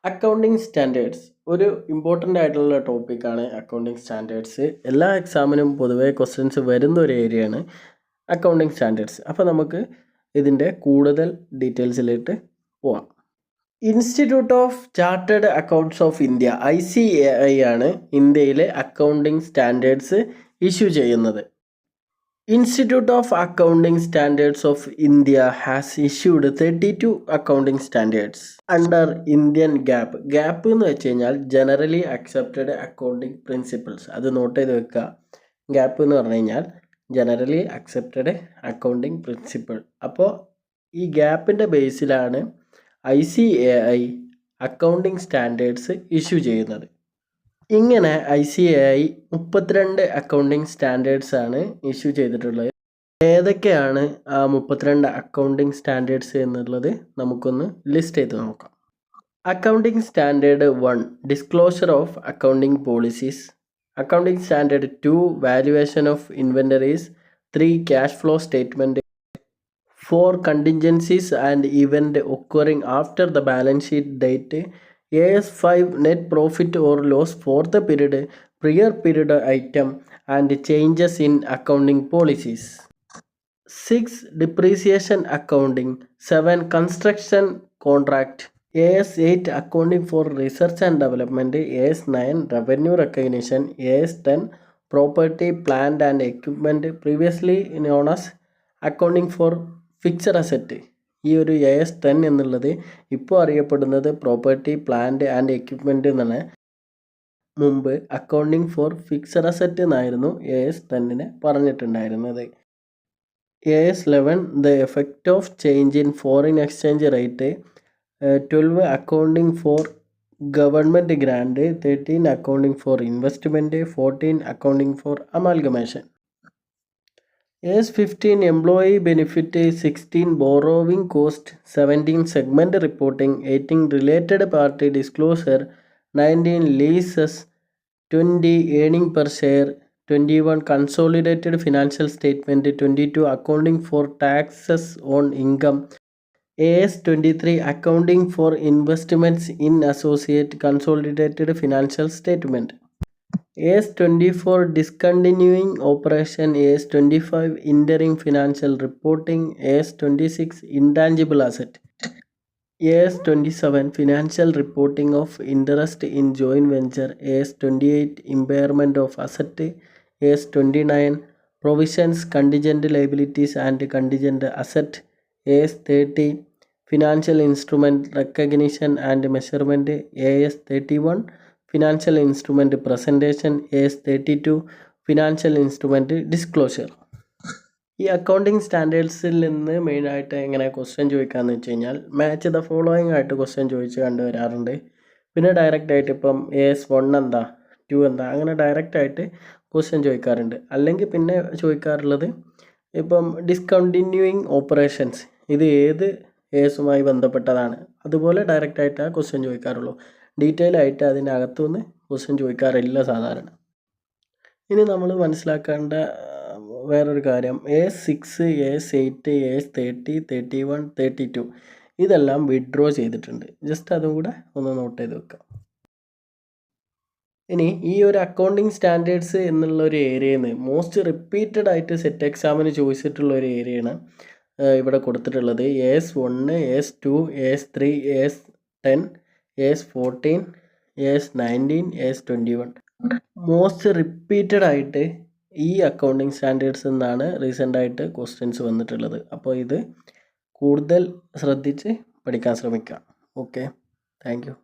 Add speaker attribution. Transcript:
Speaker 1: Accounting standards ഒരു important ആയിട്ടുള്ള ടോപ്പിക്കാണ്. അക്കൗണ്ടിങ് സ്റ്റാൻഡേർഡ്സ് എല്ലാ എക്സാമിനും പൊതുവേ ക്വസ്റ്റ്യൻസ് വരുന്ന ഒരു ഏരിയയാണ് അക്കൗണ്ടിങ് സ്റ്റാൻഡേർഡ്സ്. അപ്പോൾ നമുക്ക് ഇതിൻ്റെ കൂടുതൽ ഡീറ്റെയിൽസിലേക്ക് പോവാം. Institute of chartered accounts of India ICAI ആണ് ഇന്ത്യയിലെ അക്കൗണ്ടിങ് സ്റ്റാൻഡേർഡ്സ് ഇഷ്യൂ ചെയ്യുന്നത്. Institute of Accounting Standards of India has issued 32 accounting standards under Indian GAAP. GAAP എന്ന് വെച്ച് കഴിഞ്ഞാൽ ജനറലി അക്സെപ്റ്റഡ് അക്കൗണ്ടിങ് പ്രിൻസിപ്പിൾസ്. അത് നോട്ട് ചെയ്ത് വെക്കുക. GAAP എന്ന് പറഞ്ഞു കഴിഞ്ഞാൽ ജനറലി അക്സെപ്റ്റഡ് അക്കൗണ്ടിങ് പ്രിൻസിപ്പിൾ. അപ്പോൾ ഈ ഗ്യാപ്പിൻ്റെ ബേസിലാണ് ICAI അക്കൗണ്ടിങ് സ്റ്റാൻഡേർഡ്സ് ഇഷ്യൂ ചെയ്യുന്നത്. ഇങ്ങനെ ICAI 32 അക്കൗണ്ടിങ് സ്റ്റാൻഡേർഡ്സ് ആണ് ഇഷ്യൂ ചെയ്തിട്ടുള്ളത്. ഏതൊക്കെയാണ് ആ 32 അക്കൗണ്ടിങ് സ്റ്റാൻഡേർഡ്സ് എന്നുള്ളത് നമുക്കൊന്ന് ലിസ്റ്റ് ചെയ്ത് നോക്കാം. Accounting standard 1 disclosure of accounting policies. Accounting standard 2 valuation of inventories. 3 cash flow statement. 4 contingencies and event occurring after the balance sheet date. AS5 net profit or loss for the period, prior period item and changes in accounting policies. 6 depreciation accounting. 7 construction contract. AS8 accounting for research and development. AS9 revenue recognition. AS10 property, plant and equipment, previously known as accounting for fixed asset. ഈ ഒരു AS10 എന്നുള്ളത് ഇപ്പോൾ അറിയപ്പെടുന്നത് property, plant and equipment എന്നാണ്. മുമ്പ് accounting for fixed asset എന്നായിരുന്നു AS10 പറഞ്ഞിട്ടുണ്ടായിരുന്നത്. AS11 the effect of change in foreign exchange rate. 12 accounting for government grand. 13 accounting for investment. 14 accounting for amalgamation. AS15 employee benefit. 16 borrowing cost. 17 segment reporting. 18 related party disclosure. 19 leases. 20 earning per share. 21 consolidated financial statement. 22 accounting for taxes on income. AS23 accounting for investments in associate consolidated financial statement. AS24 discontinuing operation. AS25 interim financial reporting. AS26 intangible asset. AS27 financial reporting of interest in joint venture. AS28 impairment of asset. AS29 provisions, contingent liabilities and contingent asset. AS30 financial instrument recognition and measurement. AS31 financial instrument presentation. AS32 financial instrument disclosure. ഈ accounting സ്റ്റാൻഡേർഡ്സിൽ നിന്ന് മെയിനായിട്ട് എങ്ങനെ question ചോദിക്കാമെന്ന് വെച്ച് കഴിഞ്ഞാൽ match the following ആയിട്ട് question ചോദിച്ച് കണ്ടുവരാറുണ്ട്. പിന്നെ ഡയറക്റ്റായിട്ട് ഇപ്പം AS1 എന്താ, 2 എന്താ, അങ്ങനെ ഡയറക്റ്റായിട്ട് ക്വസ്റ്റ്യൻ ചോദിക്കാറുണ്ട്. അല്ലെങ്കിൽ പിന്നെ ചോദിക്കാറുള്ളത് ഇപ്പം ഡിസ്കണ്ടിന്യൂയിങ് ഓപ്പറേഷൻസ്, ഇത് ഏത് ASുമായി ബന്ധപ്പെട്ടതാണ്, അതുപോലെ ഡയറക്റ്റായിട്ട് ആ ക്വസ്റ്റ്യൻ ചോദിക്കാറുള്ളൂ. ഡീറ്റെയിൽ ആയിട്ട് അതിനകത്തുനിന്ന് ക്വസ്റ്റ്യൻ ചോദിക്കാറില്ല സാധാരണ. ഇനി നമ്മൾ മനസ്സിലാക്കേണ്ട വേറൊരു കാര്യം, AS6, AS8, AS30, 31, 32 ഇതെല്ലാം വിഡ്രോ ചെയ്തിട്ടുണ്ട്. ജസ്റ്റ് അതും കൂടെ ഒന്ന് നോട്ട് ചെയ്ത് വെക്കാം. ഇനി ഈ ഒരു അക്കൗണ്ടിങ് സ്റ്റാൻഡേർഡ്സ് എന്നുള്ള ഒരു ഏരിയയിൽ നിന്ന് മോസ്റ്റ് റിപ്പീറ്റഡ് ആയിട്ട് സെറ്റ് എക്സാമിന് ചോദിച്ചിട്ടുള്ള ഒരു ഏരിയയാണ് ഇവിടെ കൊടുത്തിട്ടുള്ളത്. AS1, AS2, AS3, AS10, AS14, AS19, AS21 most repeated ആയിട്ട് ഈ അക്കൗണ്ടിങ് സ്റ്റാൻഡേർഡ്സ് എന്നാണ് റീസെൻ്റായിട്ട് ക്വസ്റ്റ്യൻസ് വന്നിട്ടുള്ളത്. അപ്പോൾ ഇത് കൂടുതൽ ശ്രദ്ധിച്ച് പഠിക്കാൻ ശ്രമിക്കുക. Okay, thank you.